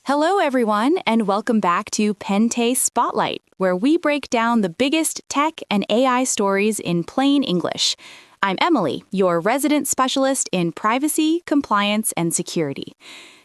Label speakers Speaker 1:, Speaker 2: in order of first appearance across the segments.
Speaker 1: Hello, everyone, and welcome back to Pente Spotlight, where we break down the biggest tech and AI stories in plain English. I'm Emily, your resident specialist in privacy, compliance, and security.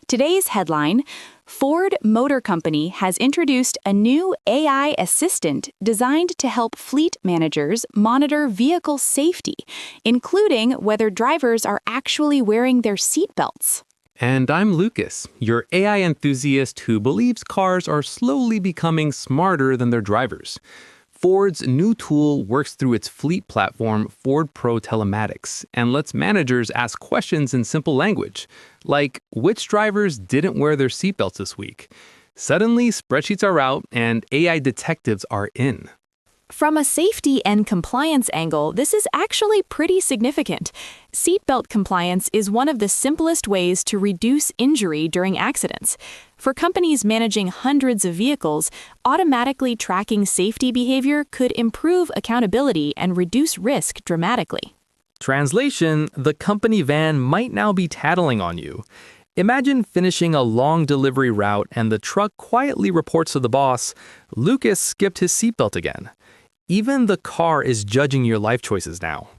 Speaker 1: Today's headline: Ford Motor Company has introduced a new AI assistant designed to help fleet managers monitor vehicle safety, including whether drivers are actually wearing their seatbelts.
Speaker 2: And I'm Lucas, your AI enthusiast who believes cars are slowly becoming smarter than their drivers. Ford's new tool works through its fleet platform, Ford Pro Telematics, and lets managers ask questions in simple language, like which drivers didn't wear their seatbelts this week. Suddenly, spreadsheets are out and AI detectives are in.
Speaker 1: From a safety and compliance angle, this is actually pretty significant. Seatbelt compliance is one of the simplest ways to reduce injury during accidents. For companies managing hundreds of vehicles, automatically tracking safety behavior could improve accountability and reduce risk dramatically.
Speaker 3: Translation: the company van might now be tattling on you. Imagine finishing a long delivery route and the truck quietly reports to the boss, "Lucas skipped his seatbelt again." Even the car is judging your life choices now.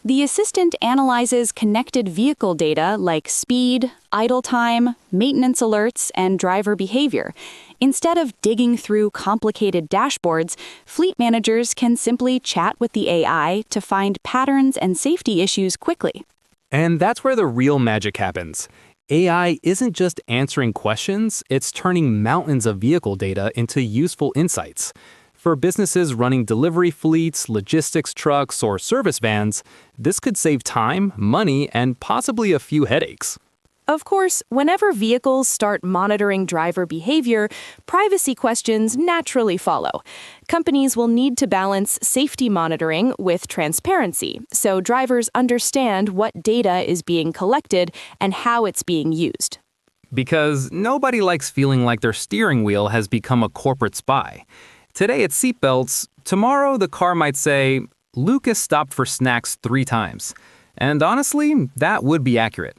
Speaker 1: The assistant analyzes connected vehicle data like speed, idle time, maintenance alerts, and driver behavior. Instead of digging through complicated dashboards, fleet managers can simply chat with the AI to find patterns and safety issues quickly.
Speaker 3: And that's where the real magic happens. AI isn't just answering questions, it's turning mountains of vehicle data into useful insights. For businesses running delivery fleets, logistics trucks, or service vans, this could save time, money, and possibly a few headaches.
Speaker 1: Of course, whenever vehicles start monitoring driver behavior, privacy questions naturally follow. Companies will need to balance safety monitoring with transparency, so drivers understand what data is being collected and how it's being used.
Speaker 3: Because nobody likes feeling like their steering wheel has become a corporate spy. Today it's seatbelts, tomorrow the car might say, "Lucas stopped for snacks 3 times. And honestly, that would be accurate.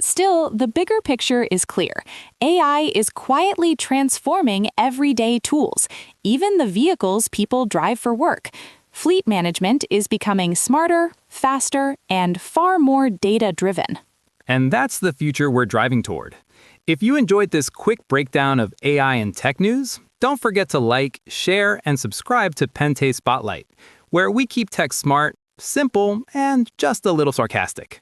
Speaker 1: Still, the bigger picture is clear. AI is quietly transforming everyday tools, even the vehicles people drive for work. Fleet management is becoming smarter, faster, and far more data-driven.
Speaker 3: And that's the future we're driving toward. If you enjoyed this quick breakdown of AI and tech news, don't forget to like, share, and subscribe to Pente Spotlight, where we keep tech smart, simple, and just a little sarcastic.